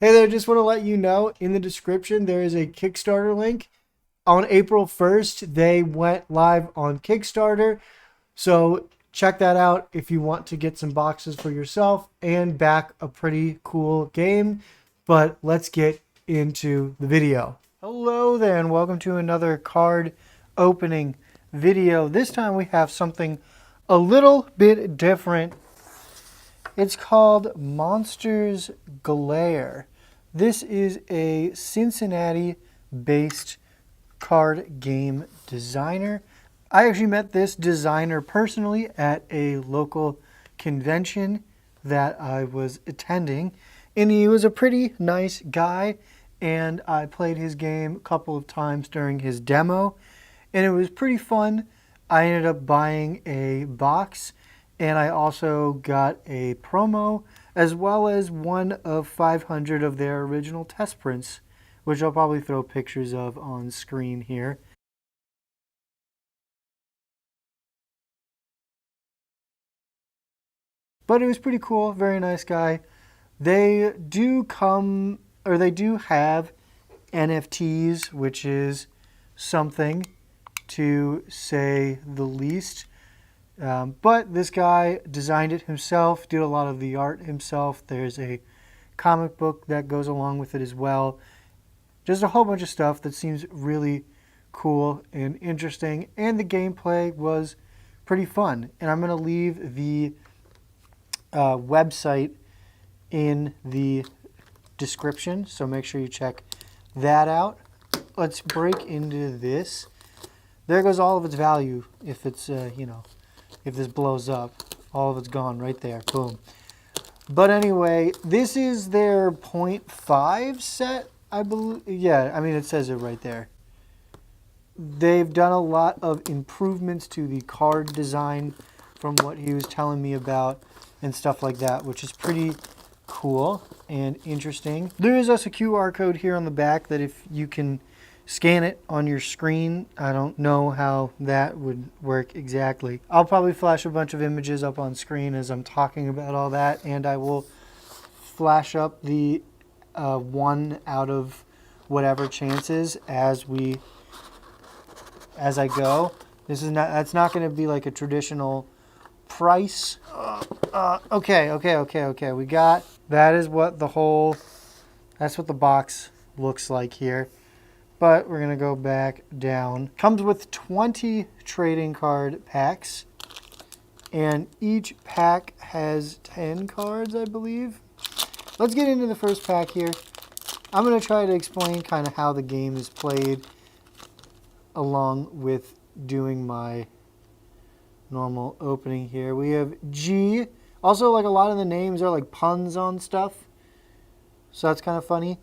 Hey there, just want to let you know in the description there is a Kickstarter link. On April 1st, they went live on Kickstarter. So check that out if you want to get some boxes for yourself and back a pretty cool game. But let's get into the video. Hello there, and welcome to another card opening video. This time we have something a little bit different. It's called Monsters Glare. This is a Cincinnati-based card game designer. I actually met this designer personally at a local convention that I was attending, and he was a pretty nice guy, and I played his game a couple of times during his demo, and it was pretty fun. I ended up buying a box, and I also got a promo as well as one of 500 of their original test prints, which I'll probably throw pictures of on screen here. But it was pretty cool, very nice guy. They do have NFTs, which is something to say the least. But this guy designed it himself, did a lot of the art himself. There's a comic book that goes along with it as well. Just a whole bunch of stuff that seems really cool and interesting. And the gameplay was pretty fun. And I'm going to leave the website in the description, so make sure you check that out. Let's break into this. There goes all of its value if it's, if this blows up. All of it's gone right there. Boom. But anyway, this is their 0.5 set, I believe. Yeah, I mean, it says it right there. They've done a lot of improvements to the card design from what he was telling me about and stuff like that, which is pretty cool and interesting. There is also a QR code here on the back that if you can scan it on your screen. I don't know how that would work exactly. I'll probably flash a bunch of images up on screen as I'm talking about all that, and I will flash up the one out of whatever chances as I go. That's not going to be like a traditional price. Okay. We got, that's what the box looks like here. But we're going to go back down. Comes with 20 trading card packs. And each pack has 10 cards, I believe. Let's get into the first pack here. I'm going to try to explain kind of how the game is played along with doing my normal opening here. We have G. Also, like, a lot of the names are like puns on stuff. So that's kind of funny.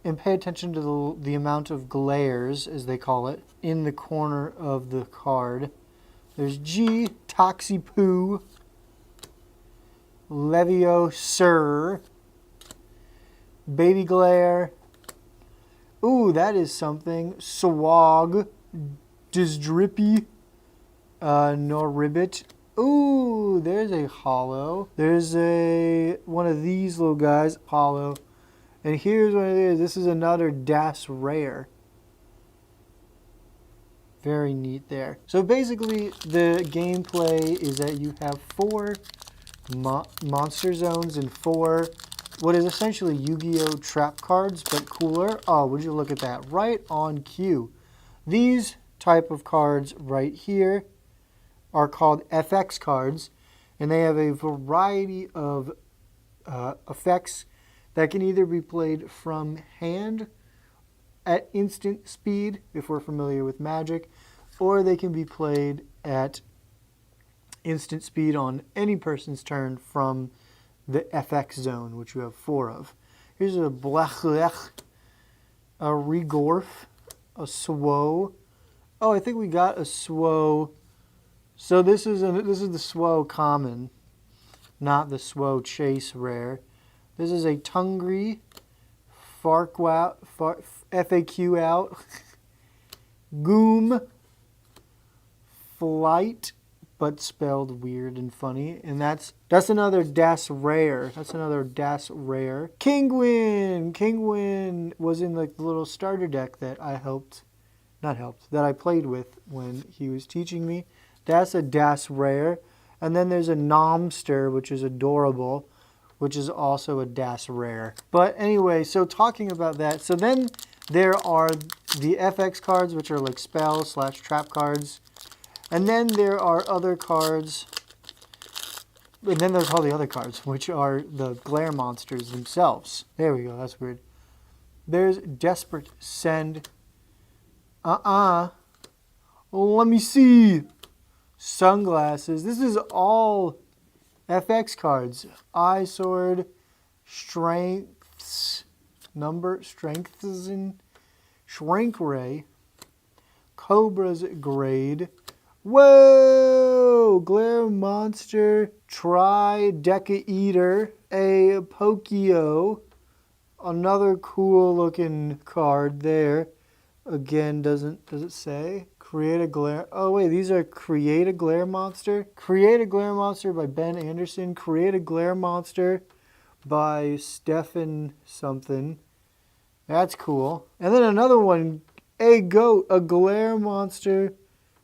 And pay attention to the amount of glares, as they call it, in the corner of the card. There's G, Toxipoo, Leviosaur, Baby Glare. Ooh, that is something. Swag, Disdrippy, Norribbit. Ooh, there's a hollow. There's one of these little guys, hollow. And here's what it is. This is another Das Rare. Very neat there. So basically, the gameplay is that you have 4 monster zones and 4 what is essentially Yu-Gi-Oh! Trap cards, but cooler. Oh, would you look at that? Right on cue. These type of cards right here are called FX cards, and they have a variety of effects that can either be played from hand at instant speed, if we're familiar with Magic, or they can be played at instant speed on any person's turn from the FX zone, which you have 4 of. Here's a Blachlech, a Regorf, a Swo. Oh, I think we got a Swo. So this is the Swo common, not the Swo Chase rare. This is a Tungri, FAQ out, Goom, Flight, but spelled weird and funny. And that's another Das Rare. That's another Das Rare. Kingwin! Kingwin was in like the little starter deck that I that I played with when he was teaching me. That's a Das Rare. And then there's a Nomster, which is adorable, which is also a Das Rare. But anyway, so talking about that, so then there are the FX cards, which are like spell/trap cards. And then there are other cards, and then there's all the other cards, which are the glare monsters themselves. There we go, that's weird. There's Desperate Send. Let me see. Sunglasses. This is all FX cards. Eye Sword, Strengths, Shrink Ray, Cobra's Grade. Whoa! Glare Monster, Tri-Deca Eater, a Pokio, another cool looking card there. Again, does it say? Create a Glare. Oh wait, these are Create a Glare Monster. Create a Glare Monster by Ben Anderson. Create a Glare Monster by Stefan something. That's cool. And then another one, a Glare Monster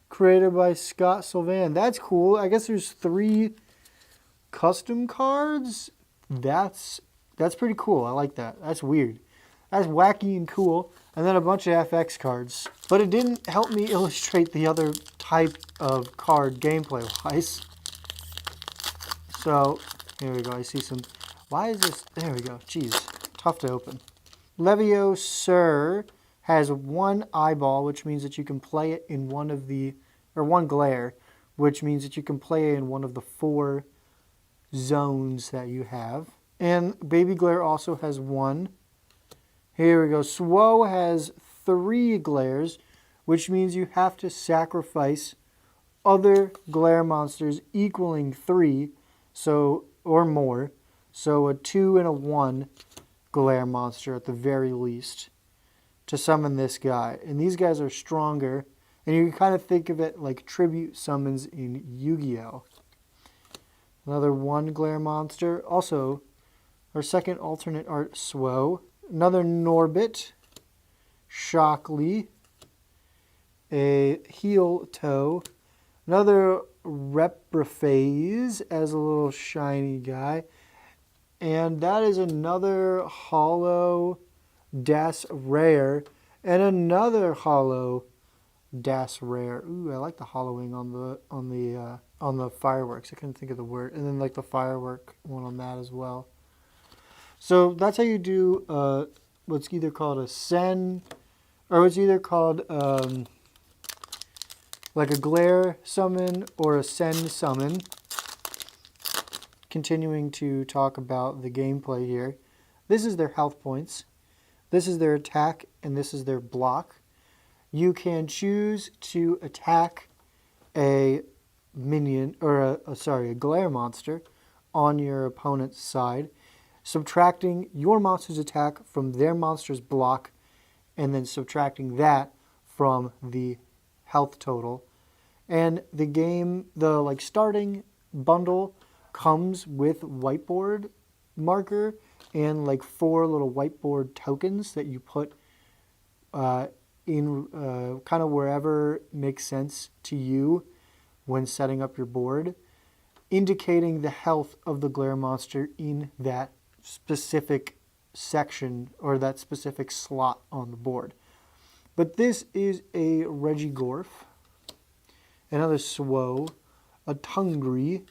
created by Scott Sylvan. That's cool. I guess there's 3 custom cards. That's pretty cool. I like that. That's weird. That's wacky and cool. And then a bunch of FX cards. But it didn't help me illustrate the other type of card gameplay-wise. So, here we go. I see some... Why is this... There we go. Jeez. Tough to open. Leviosaur has 1 eyeball, which means that you can play it in one of the... Or 1 glare, which means that you can play it in one of the 4 zones that you have. And Baby Glare also has 1. Here we go. Swo has 3 glares, which means you have to sacrifice other glare monsters equaling 3, so or more. So a 2 and a 1 glare monster at the very least to summon this guy. And these guys are stronger, and you can kind of think of it like tribute summons in Yu-Gi-Oh! Another 1 glare monster. Also, our second alternate art, Swo. Another Norbit, Shockley, a Heel Toe, another Reprophase as a little shiny guy, and that is another Hollow Das Rare, and another Hollow Das Rare. Ooh, I like the hollowing on the fireworks. I couldn't think of the word, and then like the firework one on that as well. So that's how you do what's either called a send, or it's either called like a glare summon or a send summon. Continuing to talk about the gameplay here. This is their health points. This is their attack, and this is their block. You can choose to attack a minion, or a glare monster on your opponent's side, subtracting your monster's attack from their monster's block, and then subtracting that from the health total. And the game, the like starting bundle comes with whiteboard marker and like 4 little whiteboard tokens that you put in kind of wherever makes sense to you when setting up your board, indicating the health of the glare monster in that specific section or that specific slot on the board. But this is a Regigorf, another Swo, a Tungri,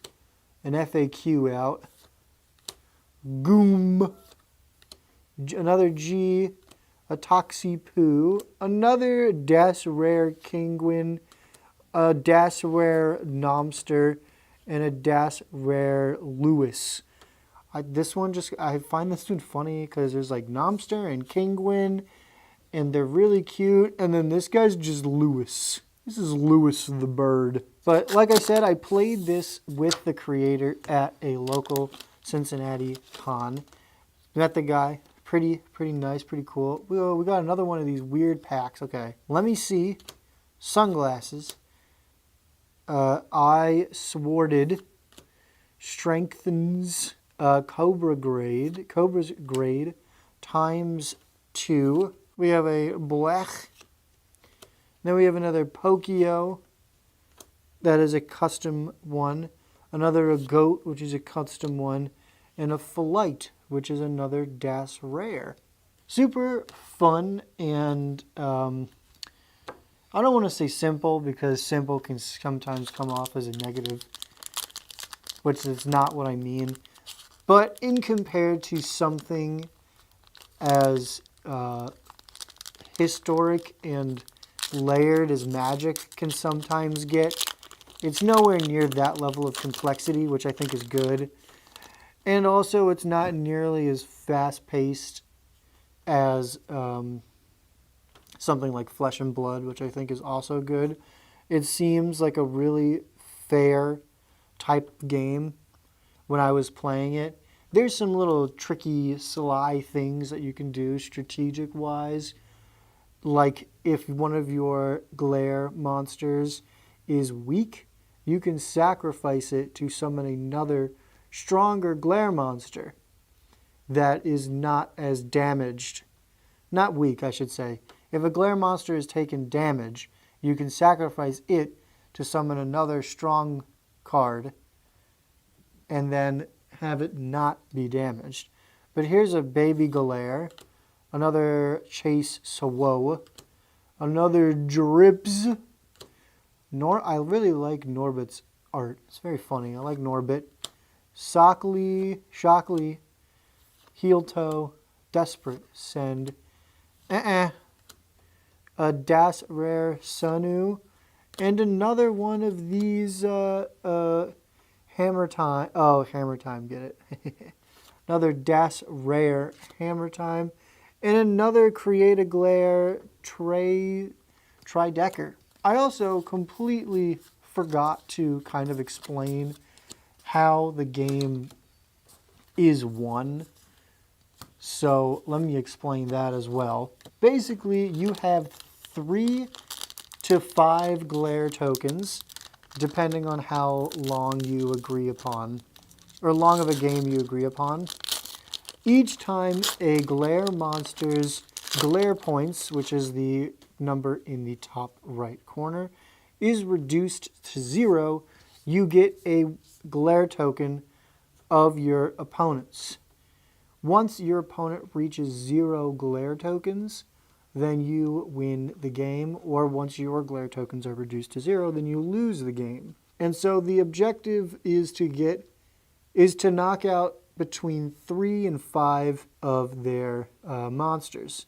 an FAQ out, Goom, another G, a Toxipoo, another Das Rare Kingwin, a Das Rare Nomster, and a Das Rare Lewis. I find this one funny because there's like Nomster and Kingwin, and they're really cute. And then this guy's just Lewis. This is Lewis the bird. But like I said, I played this with the creator at a local Cincinnati con. Met the guy. Pretty nice, pretty cool. We got another one of these weird packs. Okay, let me see. Sunglasses. I Sworded strengthens Cobra's grade times 2. We have a Blech. Then we have another Pokio. That is a custom one. Another a Goat, which is a custom one. And a Flight, which is another Das Rare. Super fun, and I don't want to say simple, because simple can sometimes come off as a negative, which is not what I mean. But in compared to something as historic and layered as Magic can sometimes get, it's nowhere near that level of complexity, which I think is good. And also, it's not nearly as fast-paced as something like Flesh and Blood, which I think is also good. It seems like a really fair type game when I was playing it. There's some little tricky, sly things that you can do strategic-wise. Like if one of your glare monsters is weak, you can sacrifice it to summon another stronger glare monster that is not as damaged. Not weak, I should say. If a glare monster is taking damage, you can sacrifice it to summon another strong card and then have it not be damaged. But here's a baby glare, another Chase Sawo, another Drips. I really like Norbit's art. It's very funny. I like Norbit. Shockley, Heel Toe, Desperate, Send, a Das Rare Sunu, and another one of these Hammer Time. Oh, Hammer Time, get it. Another Das Rare Hammer Time, and another Create a Glare Tridecker. I also completely forgot to kind of explain how the game is won. So let me explain that as well. Basically, you have 3 to 5 glare tokens, depending on how long you agree upon, or long of a game you agree upon. Each time a glare monster's glare points, which is the number in the top right corner, is reduced to 0, you get a glare token of your opponent's. Once your opponent reaches 0 glare tokens, then you win the game, or once your glare tokens are reduced to 0, then you lose the game. And so the objective is to knock out between 3 and 5 of their monsters,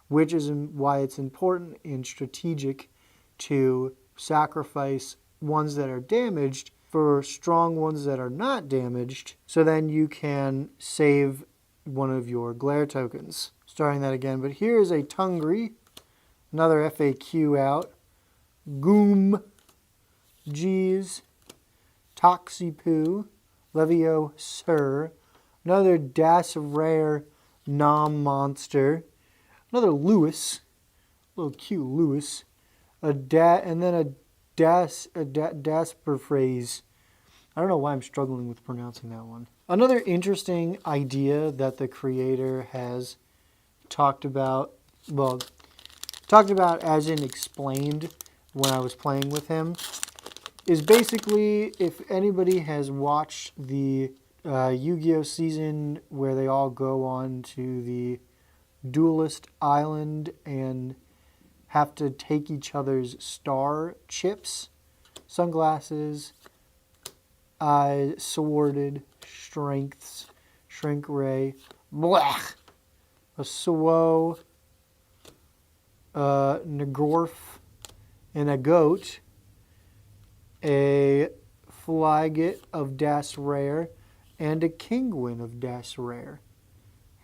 which is why it's important and strategic to sacrifice ones that are damaged for strong ones that are not damaged, so then you can save one of your glare tokens. Starting that again, but here's a Tungri, another FAQ out, Goom, Jeez, Toxipoo, Levio Sir, another Das Rare Nom Monster, another Lewis, little cute Lewis, and then a Dasper phrase. I don't know why I'm struggling with pronouncing that one. Another interesting idea that the creator has talked about as in explained when I was playing with him, is basically, if anybody has watched the Yu-Gi-Oh! Season where they all go on to the Duelist Island and have to take each other's star chips, sunglasses, eyes, sworded, strengths, shrink ray, blech, a Suo, Nagorf, and a Goat, a Flyget of Das Rare, and a Kingwin of Das Rare.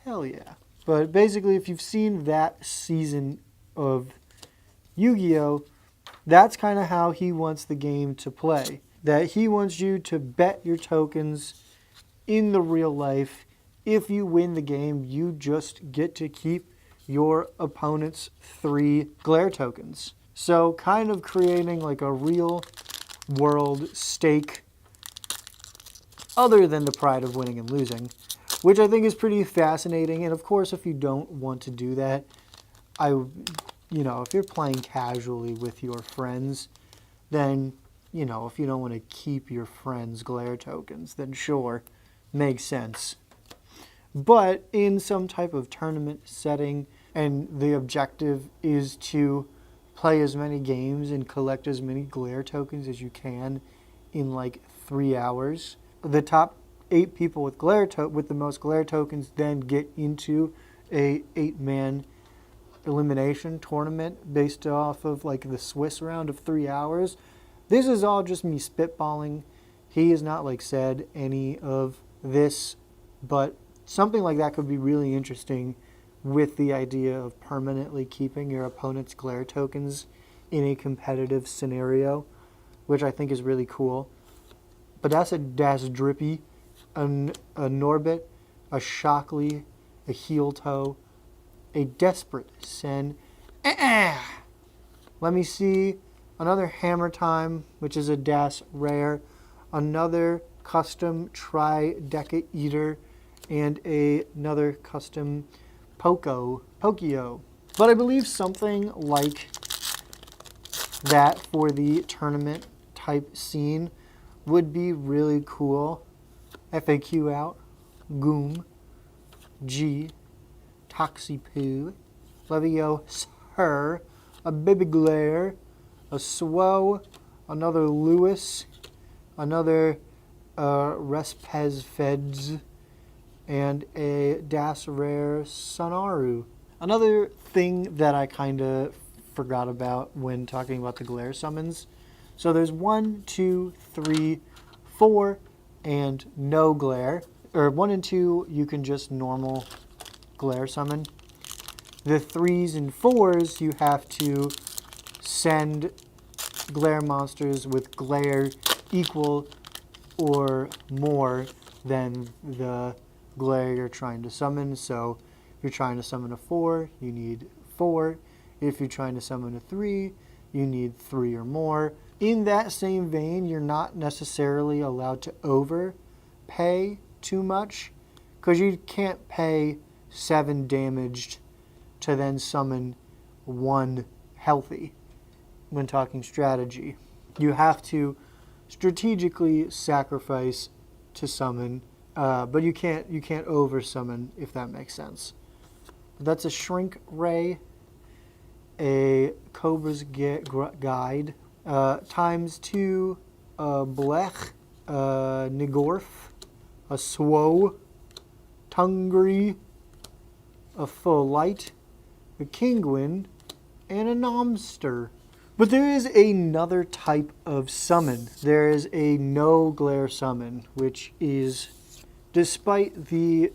Hell yeah. But basically, if you've seen that season of Yu-Gi-Oh!, that's kind of how he wants the game to play. That he wants you to bet your tokens in the real life. If you win the game, you just get to keep your opponent's 3 glare tokens. So kind of creating like a real world stake other than the pride of winning and losing, which I think is pretty fascinating. And of course, if you don't want to do that, if you're playing casually with your friends, then, if you don't want to keep your friends' glare tokens, then sure, makes sense. But in some type of tournament setting, and the objective is to play as many games and collect as many glare tokens as you can in like 3 hours, the top 8 people with with the most glare tokens then get into a 8-man elimination tournament based off of like the Swiss round of 3 hours. This is all just me spitballing. He has not like said any of this, but something like that could be really interesting with the idea of permanently keeping your opponent's glare tokens in a competitive scenario, which I think is really cool. But that's a Das Drippy, a Norbit, a Shockley, a Heel Toe, a Desperate Send. Let me see. Another Hammer Time, which is a Das Rare. Another custom Tri-Deca Eater. And another custom Pokio. But I believe something like that for the tournament type scene would be really cool. FAQ out. Goom. G. Toxipoo. Levio Sir. A Baby Glare. A Swo. Another Lewis. Another Respez Feds. And a Das Rare Sonaru. Another thing that I kind of forgot about when talking about the glare summons. So there's 1, 2, 3, 4, and no glare. Or 1 and 2, you can just normal glare summon. The 3s and 4s, you have to send glare monsters with glare equal or more than the glare you're trying to summon. So if you're trying to summon a 4, you need 4. If you're trying to summon a 3, you need 3 or more. In that same vein, you're not necessarily allowed to overpay too much, because you can't pay 7 damaged to then summon 1 healthy when talking strategy. You have to strategically sacrifice to summon, but you can't over summon, if that makes sense. That's a Shrink Ray, a Cobra's Guide, ×2, Blech, Nigorth, a Swo, Tungri, a Full Light, a Kingwin, and a Nomster. But there is another type of summon. There is a no glare summon, which is, despite the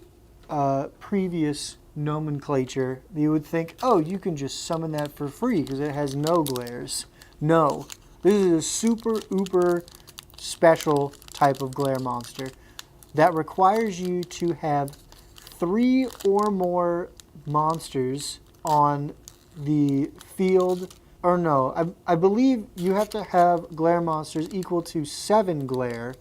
previous nomenclature, you would think, oh, you can just summon that for free because it has no glares. No, this is a super uber special type of glare monster that requires you to have 3 or more monsters on the field. Or no, I believe you have to have glare monsters equal to 7 glare,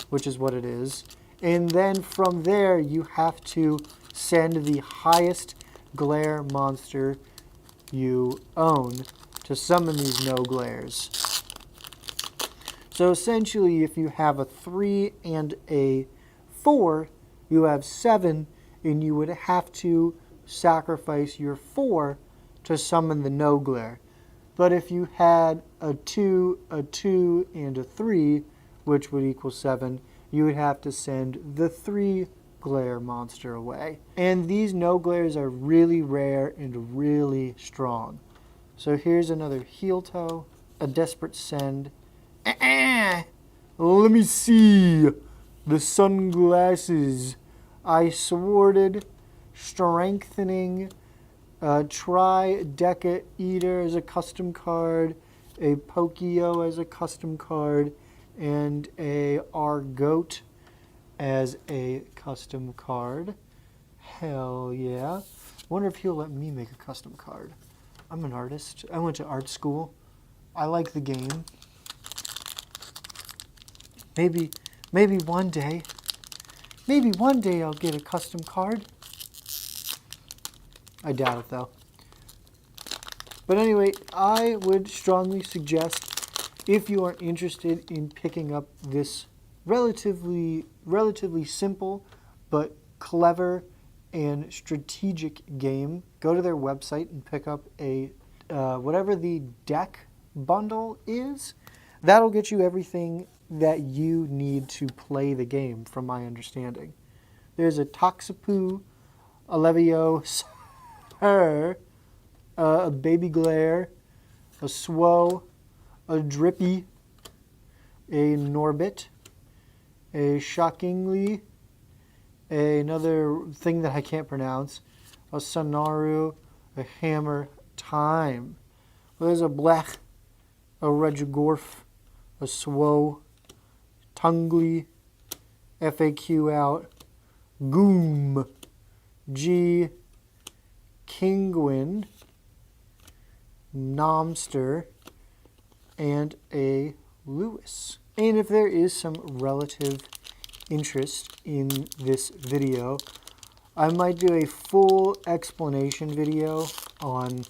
which is what it is. And then from there, you have to send the highest glare monster you own to summon these no glares. So essentially, if you have a 3 and a 4, you have 7, and you would have to sacrifice your 4 to summon the no glare. But if you had a 2, and a 3, which would equal 7, you would have to send the 3 glare monster away. And these no glares are really rare and really strong. So here's another Heel Toe, a Desperate Send. Let me see the sunglasses. I Sworded, Strengthening, Tri-Deca Eater as a custom card, a Pokio as a custom card, and a Argoat as a custom card. Hell yeah. Wonder if he'll let me make a custom card. I'm an artist. I went to art school. I like the game. maybe one day, I'll get a custom card. I doubt it though. But anyway, I would strongly suggest, if you are interested in picking up this relatively simple but clever and strategic game, go to their website and pick up a whatever the deck bundle is. That'll get you everything that you need to play the game, from my understanding. There's a Toxapu, a Leviosa, a Baby Glare, a Swo, a Drippy, a Norbit, a Shockingly, another thing that I can't pronounce, a Sonaru, a Hammer Time. Well, there's a Blech, a Regigorf, a Swo, Tungly, FAQ out, Goom, G, Kingwin, Nomster, and a Lewis. And if there is some relative interest in this video, I might do a full explanation video on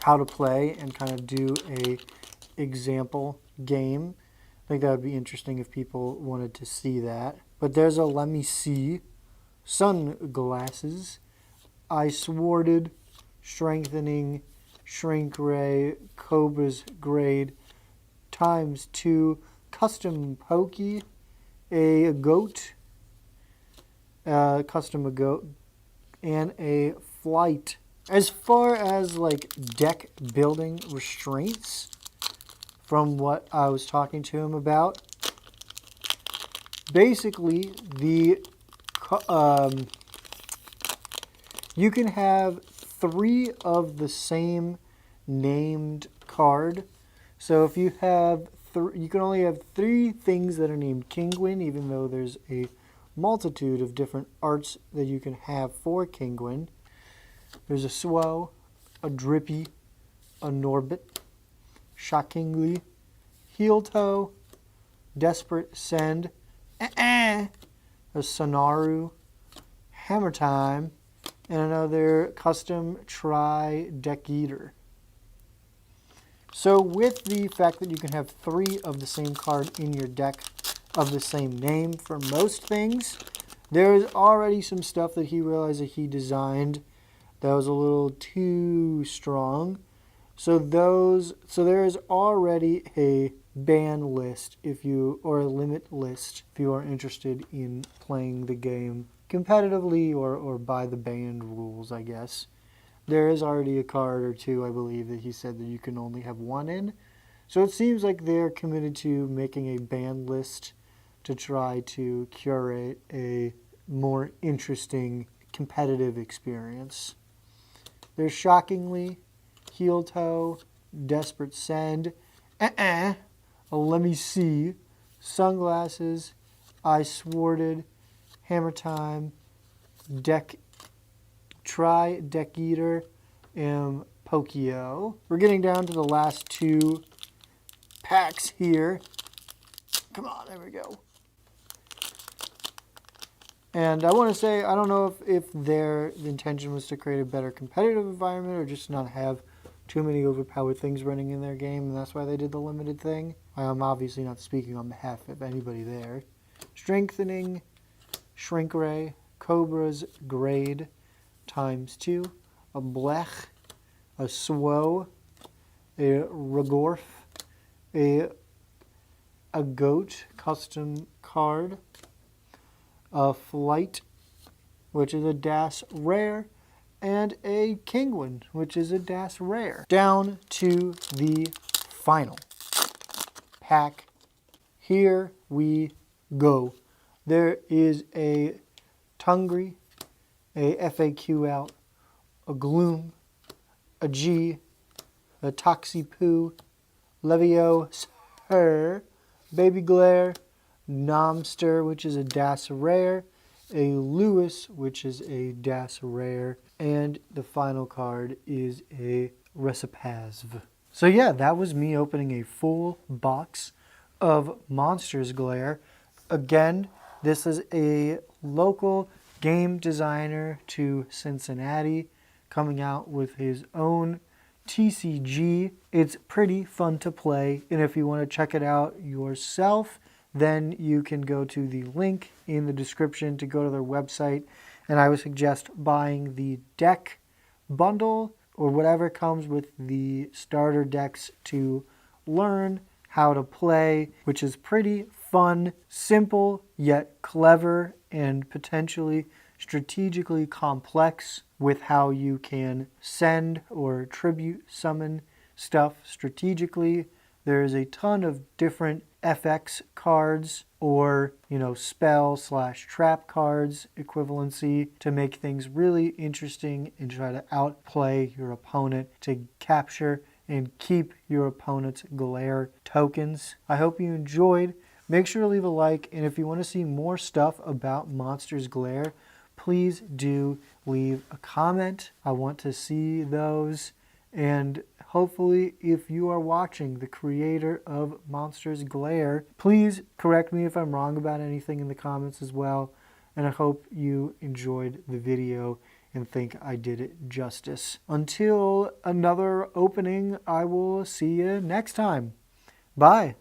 how to play and kind of do a example game. I think that would be interesting if people wanted to see that. But there's a Let Me See, Sunglasses, Eye Sworded, Strengthening, Shrink Ray, Cobra's Grade, ×2, Custom Pokey, a Goat, Custom a Goat, and a Flight. As far as like deck building restraints, from what I was talking to him about, basically you can have 3 of the same named card. So if you have you can only have 3 things that are named Kingwin, even though there's a multitude of different arts that you can have for Kingwin. There's a Swo, a Drippy, a Norbit, Shockingly, Heel Toe, Desperate Send, a Sonaru, Hammer Time, and another custom Deck Eater. So with the fact that you can have 3 of the same card in your deck of the same name for most things, there's already some stuff that he realized that he designed that was a little too strong. So there is already a ban list or a limit list if you are interested in playing the game competitively or by the banned rules, I guess. There is already a card or 2, I believe, that he said that you can only have 1 in. So it seems like they're committed to making a ban list to try to curate a more interesting competitive experience. There's Shockingly, Heel Toe, Desperate Send, a Let Me See, Sunglasses, Eye Sworded, Hammer Time, Deck Eater, and Pokio. We're getting down to the last 2 packs here. Come on, there we go. And I want to say, I don't know if their intention was to create a better competitive environment or just not have too many overpowered things running in their game, and that's why they did the limited thing. I'm obviously not speaking on behalf of anybody there. Strengthening, Shrink Ray, Cobra's Grade, ×2, a Blech, a Swo, a Regorf, a Goat custom card, a Flight, which is a Das Rare, and a Kingwin, which is a Das Rare. Down to the final pack. Here we go. There is a Tungry, a FAQ out, a Gloom, a G, a Toxapu, Leviosa, Baby Glare, Nomster, which is a Das Rare, a Lewis, which is a Das Rare, and the final card is a Recipazv. So yeah, that was me opening a full box of Monsters Glare. Again, this is a local game designer to Cincinnati coming out with his own TCG. It's pretty fun to play, and if you want to check it out yourself, then you can go to the link in the description to go to their website, and I would suggest buying the deck bundle or whatever comes with the starter decks to learn how to play, which is pretty fun, simple, yet clever, and potentially strategically complex with how you can send or tribute summon stuff strategically. There's a ton of different FX cards or, spell/trap cards equivalency to make things really interesting and try to outplay your opponent to capture and keep your opponent's glare tokens. I hope you enjoyed. Make sure to leave a like, and if you want to see more stuff about Monsters Glare, please do leave a comment. I want to see those. And hopefully, if you are watching the creator of Monsters Glare, please correct me if I'm wrong about anything in the comments as well. And I hope you enjoyed the video and think I did it justice. Until another opening, I will see you next time. Bye.